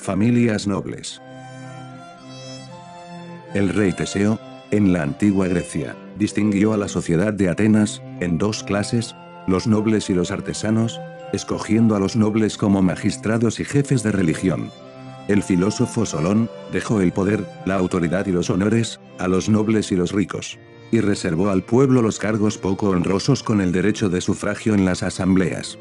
Familias nobles. El rey Teseo, en la antigua Grecia, distinguió a la sociedad de Atenas, en dos clases, los nobles y los artesanos, escogiendo a los nobles como magistrados y jefes de religión. El filósofo Solón, dejó el poder, la autoridad y los honores, a los nobles y los ricos. Y reservó al pueblo los cargos poco honrosos con el derecho de sufragio en las asambleas.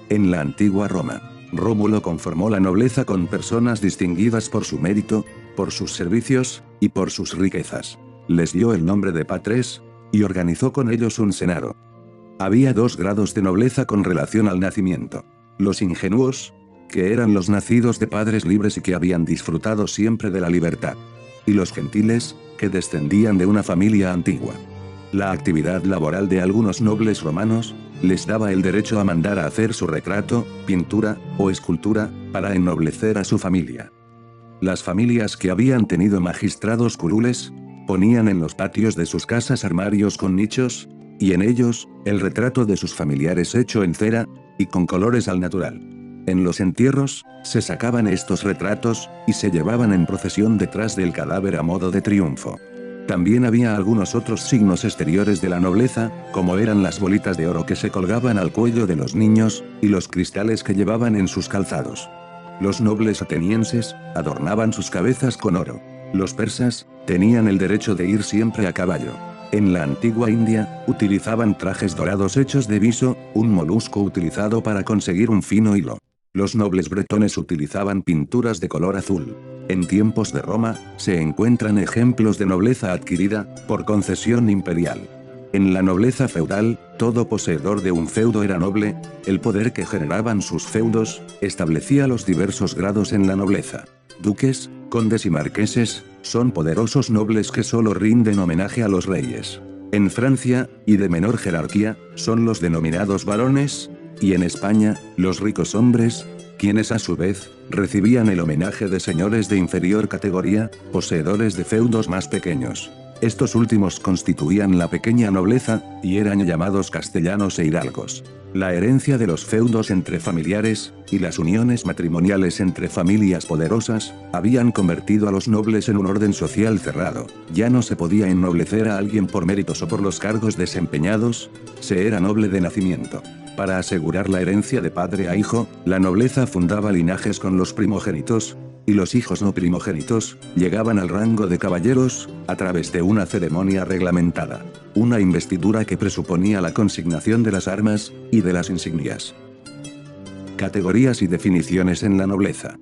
En la antigua Roma, Rómulo conformó la nobleza con personas distinguidas por su mérito, por sus servicios, y por sus riquezas. Les dio el nombre de patres, y organizó con ellos un senado. Había dos grados de nobleza con relación al nacimiento. Los ingenuos, que eran los nacidos de padres libres y que habían disfrutado siempre de la libertad. Y los gentiles, que descendían de una familia antigua. La actividad laboral de algunos nobles romanos, les daba el derecho a mandar a hacer su retrato, pintura, o escultura, para ennoblecer a su familia. Las familias que habían tenido magistrados curules, ponían en los patios de sus casas armarios con nichos, y en ellos, el retrato de sus familiares hecho en cera, y con colores al natural. En los entierros, se sacaban estos retratos, y se llevaban en procesión detrás del cadáver a modo de triunfo. También había algunos otros signos exteriores de la nobleza, como eran las bolitas de oro que se colgaban al cuello de los niños, y los cristales que llevaban en sus calzados. Los nobles atenienses, adornaban sus cabezas con oro. Los persas, tenían el derecho de ir siempre a caballo. En la antigua India, utilizaban trajes dorados hechos de viso, un molusco utilizado para conseguir un fino hilo. Los nobles bretones utilizaban pinturas de color azul. En tiempos de Roma, se encuentran ejemplos de nobleza adquirida, por concesión imperial. En la nobleza feudal, todo poseedor de un feudo era noble, el poder que generaban sus feudos, establecía los diversos grados en la nobleza. Duques, condes y marqueses, son poderosos nobles que solo rinden homenaje a los reyes. En Francia, y de menor jerarquía, son los denominados barones, y en España, los ricos hombres, quienes a su vez, recibían el homenaje de señores de inferior categoría, poseedores de feudos más pequeños. Estos últimos constituían la pequeña nobleza, y eran llamados castellanos e hidalgos. La herencia de los feudos entre familiares, y las uniones matrimoniales entre familias poderosas, habían convertido a los nobles en un orden social cerrado. Ya no se podía ennoblecer a alguien por méritos o por los cargos desempeñados, se era noble de nacimiento. Para asegurar la herencia de padre a hijo, la nobleza fundaba linajes con los primogénitos, y los hijos no primogénitos, llegaban al rango de caballeros, a través de una ceremonia reglamentada. Una investidura que presuponía la consignación de las armas, y de las insignias. Categorías y definiciones en la nobleza.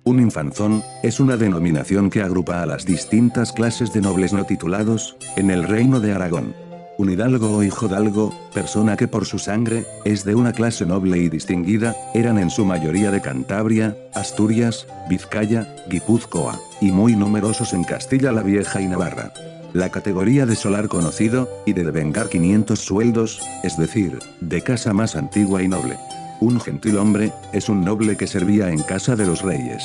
Un infanzón, es una denominación que agrupa a las distintas clases de nobles no titulados, en el reino de Aragón. Un hidalgo o hijodalgo, persona que por su sangre, es de una clase noble y distinguida, eran en su mayoría de Cantabria, Asturias, Vizcaya, Guipúzcoa, y muy numerosos en Castilla la Vieja y Navarra. La categoría de solar conocido, y de devengar 500 sueldos, es decir, de casa más antigua y noble. Un gentilhombre, es un noble que servía en casa de los reyes.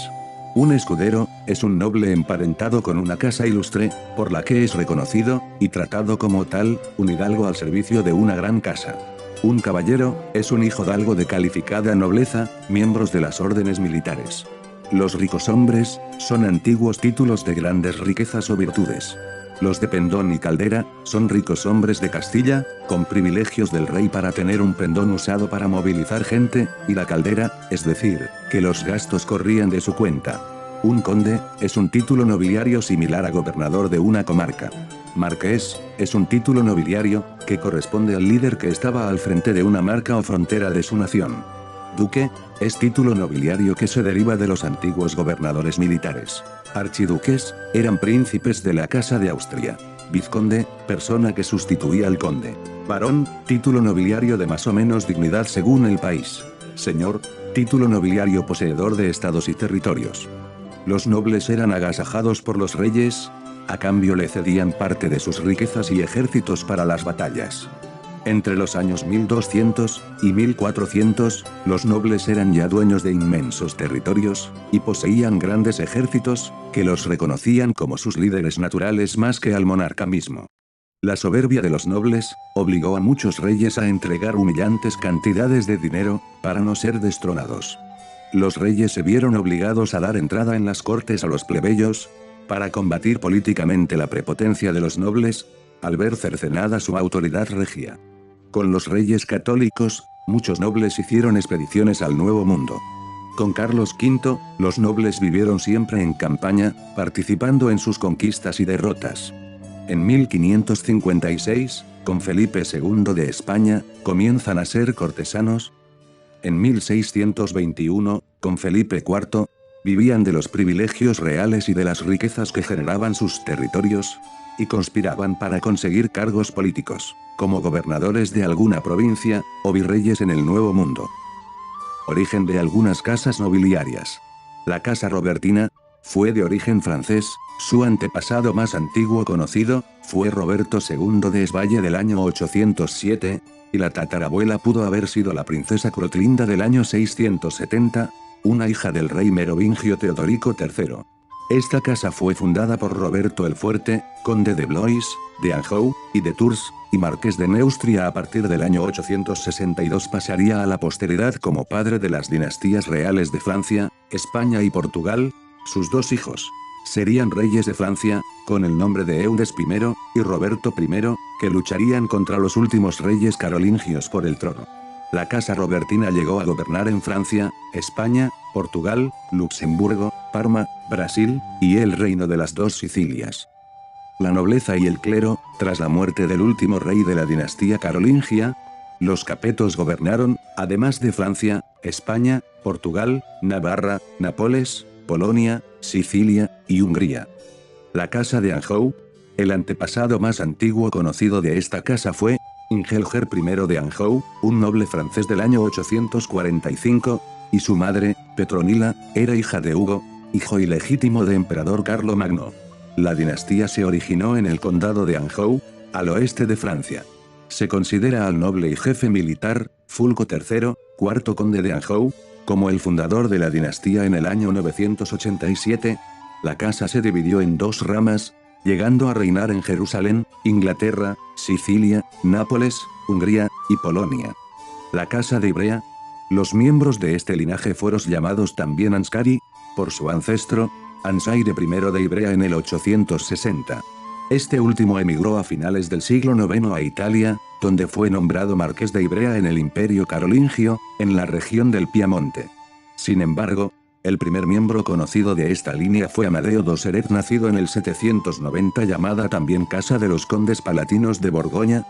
Un escudero, es un noble emparentado con una casa ilustre, por la que es reconocido, y tratado como tal, un hidalgo al servicio de una gran casa. Un caballero, es un hijodalgo de calificada nobleza, miembros de las órdenes militares. Los ricos hombres, son antiguos títulos de grandes riquezas o virtudes. Los de pendón y caldera, son ricos hombres de Castilla, con privilegios del rey para tener un pendón usado para movilizar gente, y la caldera, es decir, que los gastos corrían de su cuenta. Un conde, es un título nobiliario similar a gobernador de una comarca. Marqués, es un título nobiliario, que corresponde al líder que estaba al frente de una marca o frontera de su nación. Duque, es título nobiliario que se deriva de los antiguos gobernadores militares. Archiduques, eran príncipes de la Casa de Austria. Vizconde, persona que sustituía al conde. Barón, título nobiliario de más o menos dignidad según el país. Señor, título nobiliario poseedor de estados y territorios. Los nobles eran agasajados por los reyes, a cambio le cedían parte de sus riquezas y ejércitos para las batallas. Entre los años 1200 y 1400, los nobles eran ya dueños de inmensos territorios, y poseían grandes ejércitos, que los reconocían como sus líderes naturales más que al monarca mismo. La soberbia de los nobles, obligó a muchos reyes a entregar humillantes cantidades de dinero, para no ser destronados. Los reyes se vieron obligados a dar entrada en las cortes a los plebeyos, para combatir políticamente la prepotencia de los nobles, al ver cercenada su autoridad regia. Con los reyes católicos, muchos nobles hicieron expediciones al Nuevo Mundo. Con Carlos V, los nobles vivieron siempre en campaña, participando en sus conquistas y derrotas. En 1556, con Felipe II de España, comienzan a ser cortesanos. En 1621, con Felipe IV, vivían de los privilegios reales y de las riquezas que generaban sus territorios, y conspiraban para conseguir cargos políticos, como gobernadores de alguna provincia, o virreyes en el Nuevo Mundo. Origen de algunas casas nobiliarias. La casa Robertina fue de origen francés, su antepasado más antiguo conocido fue Roberto II de Esvalle del año 807, y la tatarabuela pudo haber sido la princesa Clotilda del año 670, una hija del rey merovingio Teodorico III. Esta casa fue fundada por Roberto el Fuerte, conde de Blois, de Anjou, y de Tours, y marqués de Neustria. A partir del año 862 pasaría a la posteridad como padre de las dinastías reales de Francia, España y Portugal. Sus dos hijos serían reyes de Francia, con el nombre de Eudes I, y Roberto I, que lucharían contra los últimos reyes carolingios por el trono. La casa Robertina llegó a gobernar en Francia, España, Portugal, Luxemburgo, Parma, Brasil, y el reino de las dos Sicilias. La nobleza y el clero, tras la muerte del último rey de la dinastía carolingia, los capetos gobernaron, además de Francia, España, Portugal, Navarra, Nápoles, Polonia, Sicilia, y Hungría. La casa de Anjou, el antepasado más antiguo conocido de esta casa fue Ingelger I de Anjou, un noble francés del año 845, y su madre, Petronila, era hija de Hugo, hijo ilegítimo de emperador Carlomagno. La dinastía se originó en el condado de Anjou, al oeste de Francia. Se considera al noble y jefe militar, Fulco III, cuarto conde de Anjou, como el fundador de la dinastía en el año 987. La casa se dividió en dos ramas, llegando a reinar en Jerusalén, Inglaterra, Sicilia, Nápoles, Hungría, y Polonia. La casa de Ivrea. Los miembros de este linaje fueron llamados también Anscari, por su ancestro, Ansaire I de Ivrea en el 860. Este último emigró a finales del siglo IX a Italia, donde fue nombrado marqués de Ivrea en el Imperio Carolingio, en la región del Piamonte. Sin embargo, el primer miembro conocido de esta línea fue Amadeo d'Osseret, nacido en el 790, llamada también Casa de los Condes Palatinos de Borgoña.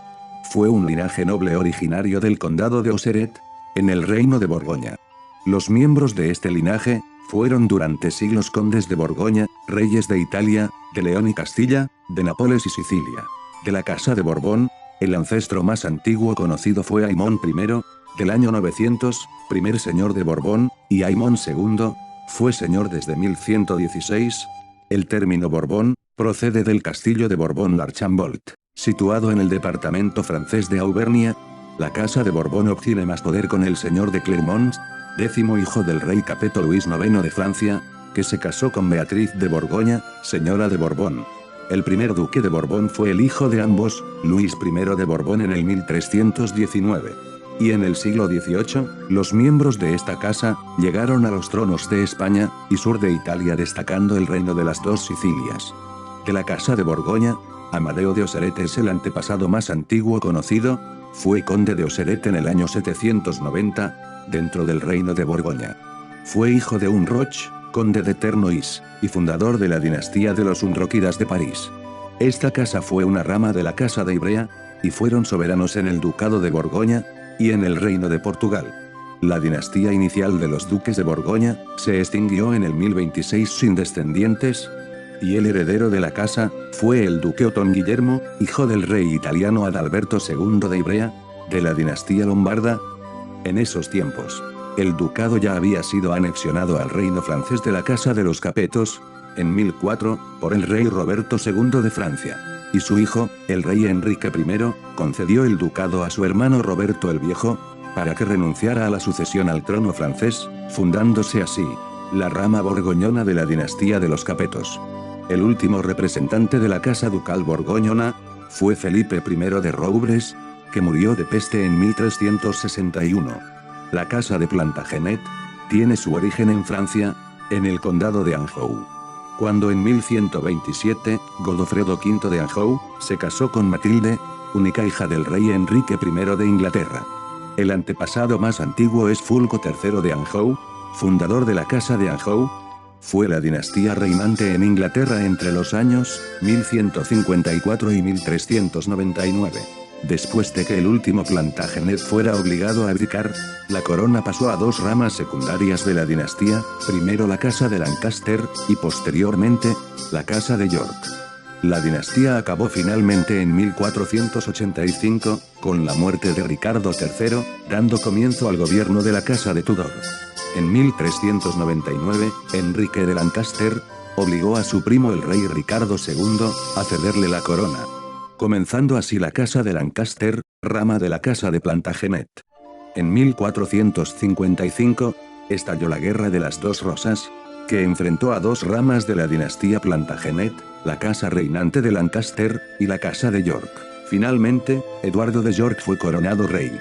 Fue un linaje noble originario del condado de Osseret, en el reino de Borgoña. Los miembros de este linaje fueron durante siglos condes de Borgoña, reyes de Italia, de León y Castilla, de Nápoles y Sicilia. De la Casa de Borbón, el ancestro más antiguo conocido fue Aimón I, del año 900, primer señor de Borbón, y Aimón II, fue señor desde 1116. El término Borbón procede del castillo de Borbón-l'Archambault, situado en el departamento francés de Auvernia. La Casa de Borbón obtiene más poder con el señor de Clermont, décimo hijo del rey Capeto Luis IX de Francia, que se casó con Beatriz de Borgoña, señora de Borbón. El primer duque de Borbón fue el hijo de ambos, Luis I de Borbón, en el 1319. Y en el siglo XVIII, los miembros de esta casa llegaron a los tronos de España y sur de Italia, destacando el reino de las dos Sicilias. De la Casa de Borgoña, Amadeo de Osseret es el antepasado más antiguo conocido. Fue conde de Osseret en el año 790, dentro del reino de Borgoña. Fue hijo de Unroch, conde de Ternois, y fundador de la dinastía de los Unroquidas de París. Esta casa fue una rama de la Casa de Ivrea, y fueron soberanos en el ducado de Borgoña, y en el reino de Portugal. La dinastía inicial de los duques de Borgoña se extinguió en el 1026 sin descendientes, y el heredero de la casa fue el duque Otón Guillermo, hijo del rey italiano Adalberto II de Ivrea, de la dinastía lombarda. En esos tiempos, el ducado ya había sido anexionado al reino francés de la Casa de los Capetos, en 1004, por el rey Roberto II de Francia. Y su hijo, el rey Enrique I, concedió el ducado a su hermano Roberto el Viejo, para que renunciara a la sucesión al trono francés, fundándose así la rama borgoñona de la dinastía de los Capetos. El último representante de la casa ducal borgoñona fue Felipe I de Rouvres, que murió de peste en 1361. La casa de Plantagenet tiene su origen en Francia, en el condado de Anjou. Cuando en 1127, Godofredo V de Anjou, se casó con Matilde, única hija del rey Enrique I de Inglaterra. El antepasado más antiguo es Fulco III de Anjou, fundador de la Casa de Anjou. Fue la dinastía reinante en Inglaterra entre los años 1154 y 1399. Después de que el último Plantagenet fuera obligado a abdicar, la corona pasó a dos ramas secundarias de la dinastía, primero la Casa de Lancaster, y posteriormente, la Casa de York. La dinastía acabó finalmente en 1485, con la muerte de Ricardo III, dando comienzo al gobierno de la Casa de Tudor. En 1399, Enrique de Lancaster obligó a su primo el rey Ricardo II a cederle la corona, comenzando así la Casa de Lancaster, rama de la Casa de Plantagenet. En 1455, estalló la Guerra de las Dos Rosas, que enfrentó a dos ramas de la dinastía Plantagenet, la Casa reinante de Lancaster, y la Casa de York. Finalmente, Eduardo de York fue coronado rey.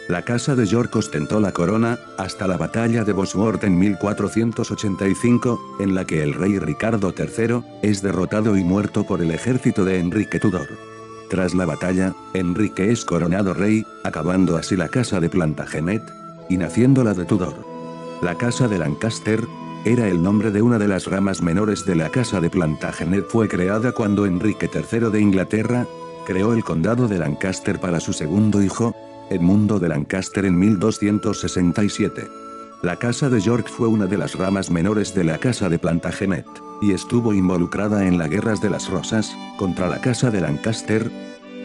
La Casa de York ostentó la corona, hasta la batalla de Bosworth en 1485, en la que el rey Ricardo III, es derrotado y muerto por el ejército de Enrique Tudor. Tras la batalla, Enrique es coronado rey, acabando así la Casa de Plantagenet, y naciendo la de Tudor. La Casa de Lancaster era el nombre de una de las ramas menores de la Casa de Plantagenet. Fue creada cuando Enrique III de Inglaterra creó el condado de Lancaster para su segundo hijo, Edmundo de Lancaster, en 1267. La Casa de York fue una de las ramas menores de la Casa de Plantagenet, y estuvo involucrada en las Guerras de las Rosas, contra la Casa de Lancaster.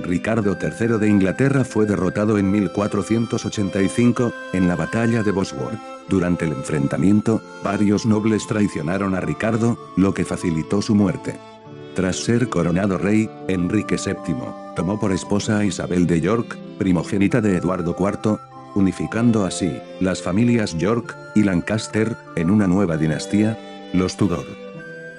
Ricardo III de Inglaterra fue derrotado en 1485, en la batalla de Bosworth. Durante el enfrentamiento, varios nobles traicionaron a Ricardo, lo que facilitó su muerte. Tras ser coronado rey, Enrique VII tomó por esposa a Isabel de York, primogénita de Eduardo IV, unificando así las familias York y Lancaster en una nueva dinastía, los Tudor.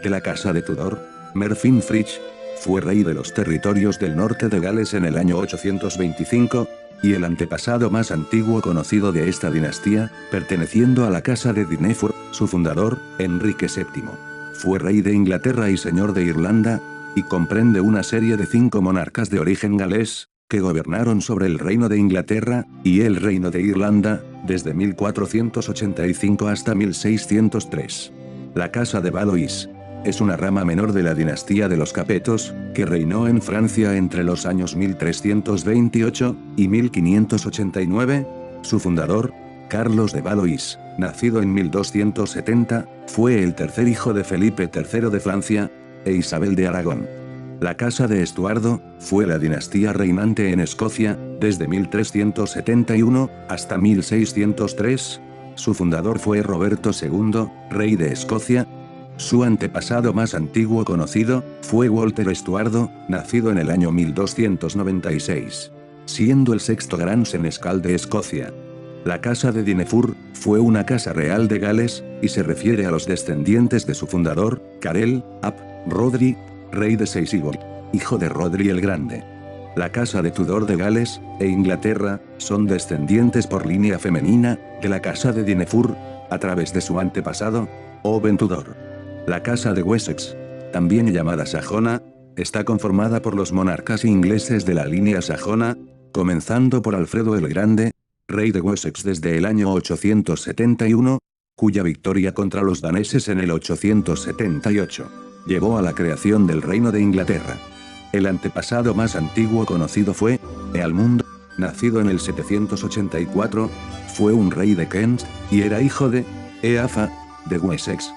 De la Casa de Tudor, Merfyn-Frych fue rey de los territorios del norte de Gales en el año 825, y el antepasado más antiguo conocido de esta dinastía, perteneciendo a la Casa de Dineford, su fundador, Enrique VII. Fue rey de Inglaterra y señor de Irlanda, y comprende una serie de 5 monarcas de origen galés, que gobernaron sobre el Reino de Inglaterra y el Reino de Irlanda, desde 1485 hasta 1603. La Casa de Valois es una rama menor de la dinastía de los Capetos, que reinó en Francia entre los años 1328 y 1589. Su fundador, Carlos de Valois, nacido en 1270, fue el tercer hijo de Felipe III de Francia e Isabel de Aragón. La Casa de Estuardo fue la dinastía reinante en Escocia, desde 1371 hasta 1603. Su fundador fue Roberto II, rey de Escocia. Su antepasado más antiguo conocido fue Walter Estuardo, nacido en el año 1296, siendo el sexto gran senescal de Escocia. La Casa de Dineford fue una casa real de Gales, y se refiere a los descendientes de su fundador, Carel ap Rodri, rey de Seisigol, hijo de Rodri el Grande. La Casa de Tudor de Gales e Inglaterra son descendientes por línea femenina de la Casa de Dineford, a través de su antepasado, Owen Tudor. La Casa de Wessex, también llamada sajona, está conformada por los monarcas ingleses de la línea sajona, comenzando por Alfredo el Grande, rey de Wessex desde el año 871, cuya victoria contra los daneses en el 878 llevó a la creación del Reino de Inglaterra. El antepasado más antiguo conocido fue Ealmund, nacido en el 784, fue un rey de Kent, y era hijo de Eafa, de Wessex.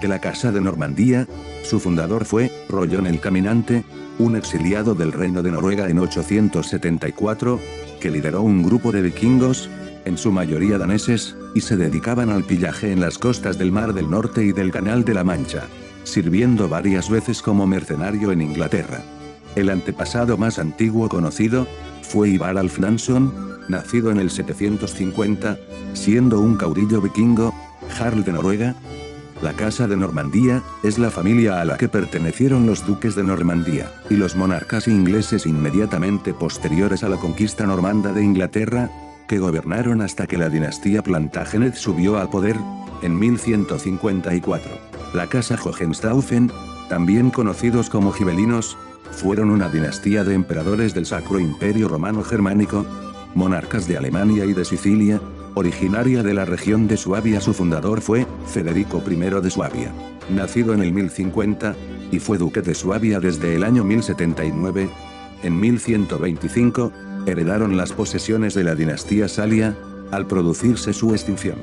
De la Casa de Normandía, su fundador fue Rollón el Caminante, un exiliado del Reino de Noruega en 874, que lideró un grupo de vikingos, en su mayoría daneses, y se dedicaban al pillaje en las costas del Mar del Norte y del Canal de la Mancha, sirviendo varias veces como mercenario en Inglaterra. El antepasado más antiguo conocido fue Ivar Alfnason, nacido en el 750, siendo un caudillo vikingo, Jarl de Noruega. La Casa de Normandía es la familia a la que pertenecieron los duques de Normandía y los monarcas ingleses inmediatamente posteriores a la conquista normanda de Inglaterra. que gobernaron hasta que la dinastía Plantagenet subió al poder, en 1154. La casa Hohenstaufen, también conocidos como gibelinos, fueron una dinastía de emperadores del Sacro Imperio Romano Germánico, monarcas de Alemania y de Sicilia, originaria de la región de Suabia. Su fundador fue Federico I de Suabia, nacido en el 1050, y fue duque de Suabia desde el año 1079. En 1125, heredaron las posesiones de la dinastía Salia, al producirse su extinción.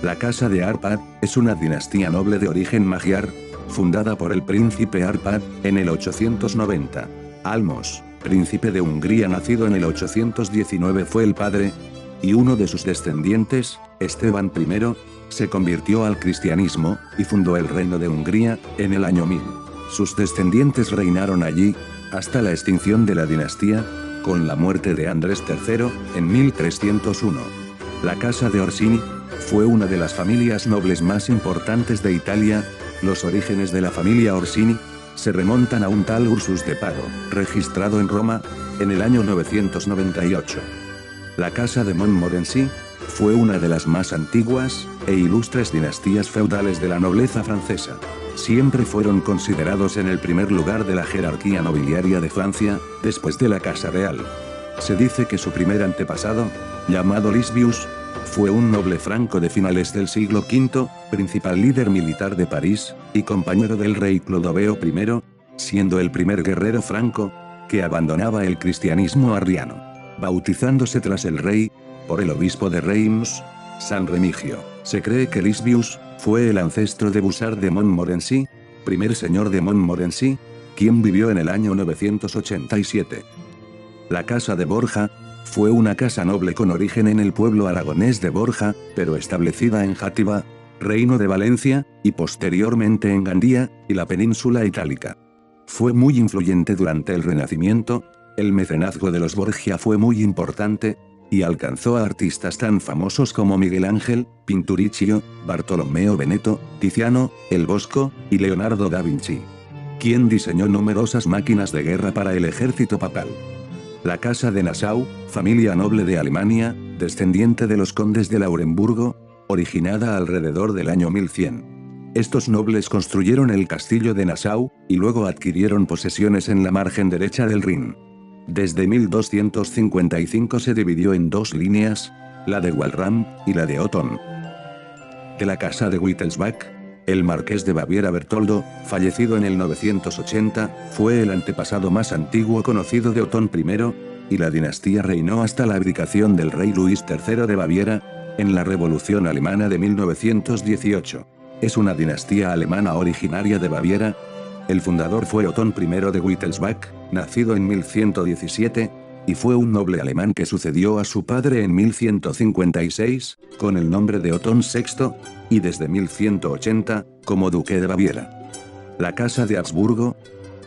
La casa de Árpád es una dinastía noble de origen magiar, fundada por el príncipe Árpád, en el 890. Almos, príncipe de Hungría nacido en el 819, fue el padre, y uno de sus descendientes, Esteban I, se convirtió al cristianismo, y fundó el reino de Hungría, en el año 1000. Sus descendientes reinaron allí, hasta la extinción de la dinastía, con la muerte de Andrés III, en 1301. La casa de Orsini fue una de las familias nobles más importantes de Italia. Los orígenes de la familia Orsini se remontan a un tal Ursus de Paro, registrado en Roma, en el año 998. La casa de Montmorency fue una de las más antiguas e ilustres dinastías feudales de la nobleza francesa. Siempre fueron considerados en el primer lugar de la jerarquía nobiliaria de Francia, después de la Casa Real. Se dice que su primer antepasado, llamado Lisbius, fue un noble franco de finales del siglo V, principal líder militar de París, y compañero del rey Clodoveo I, siendo el primer guerrero franco que abandonaba el cristianismo arriano, bautizándose tras el rey, por el obispo de Reims, San Remigio. Se cree que Lisbius fue el ancestro de Busar de Montmorency, primer señor de Montmorency, quien vivió en el año 987. La casa de Borja fue una casa noble con origen en el pueblo aragonés de Borja, pero establecida en Játiva, reino de Valencia, y posteriormente en Gandía, y la península itálica. Fue muy influyente durante el Renacimiento. El mecenazgo de los Borgia fue muy importante, y alcanzó a artistas tan famosos como Miguel Ángel, Pinturicchio, Bartolomeo Veneto, Tiziano, El Bosco, y Leonardo da Vinci, quien diseñó numerosas máquinas de guerra para el ejército papal. La casa de Nassau, familia noble de Alemania, descendiente de los condes de Laurenburgo, originada alrededor del año 1100. Estos nobles construyeron el castillo de Nassau, y luego adquirieron posesiones en la margen derecha del Rin. Desde 1255 se dividió en dos líneas, la de Walram, y la de Otton. De la casa de Wittelsbach, el marqués de Baviera Bertoldo, fallecido en el 980, fue el antepasado más antiguo conocido de Otón I, y la dinastía reinó hasta la abdicación del rey Luis III de Baviera, en la Revolución Alemana de 1918. Es una dinastía alemana originaria de Baviera. El fundador fue Otón I de Wittelsbach, nacido en 1117, y fue un noble alemán que sucedió a su padre en 1156, con el nombre de Otón VI, y desde 1180, como duque de Baviera. La casa de Habsburgo.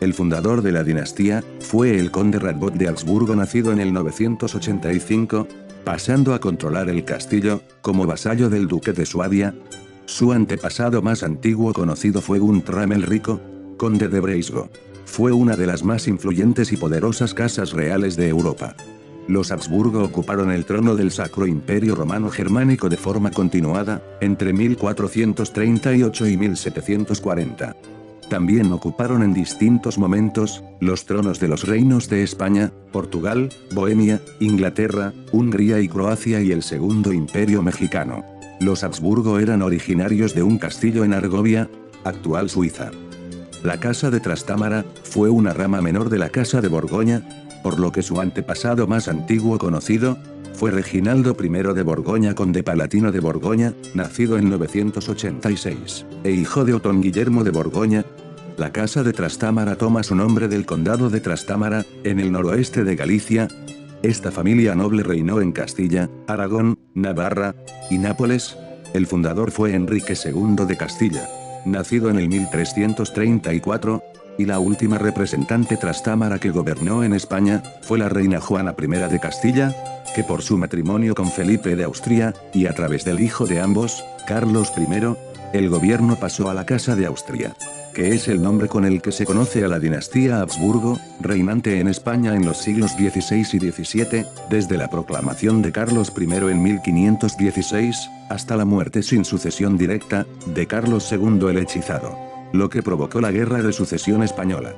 El fundador de la dinastía fue el conde Radbot de Habsburgo, nacido en el 985, pasando a controlar el castillo, como vasallo del duque de Suabia. Su antepasado más antiguo conocido fue Guntram el Rico, conde de Breisgau. Fue una de las más influyentes y poderosas casas reales de Europa. Los Habsburgo ocuparon el trono del Sacro Imperio Romano Germánico de forma continuada, entre 1438 y 1740. También ocuparon en distintos momentos los tronos de los reinos de España, Portugal, Bohemia, Inglaterra, Hungría y Croacia y el Segundo Imperio Mexicano. Los Habsburgo eran originarios de un castillo en Argovia, actual Suiza. La casa de Trastámara fue una rama menor de la casa de Borgoña, por lo que su antepasado más antiguo conocido fue Reginaldo I de Borgoña, conde palatino de Borgoña, nacido en 986, e hijo de Otón Guillermo de Borgoña. La casa de Trastámara toma su nombre del condado de Trastámara, en el noroeste de Galicia. Esta familia noble reinó en Castilla, Aragón, Navarra y Nápoles. El fundador fue Enrique II de Castilla, nacido en el 1334, y la última representante trastámara que gobernó en España fue la reina Juana I de Castilla, que por su matrimonio con Felipe de Austria, y a través del hijo de ambos, Carlos I, el gobierno pasó a la Casa de Austria. que es el nombre con el que se conoce a la dinastía Habsburgo, reinante en España en los siglos XVI y XVII, desde la proclamación de Carlos I en 1516, hasta la muerte sin sucesión directa, de Carlos II el Hechizado. Lo que provocó la Guerra de Sucesión Española.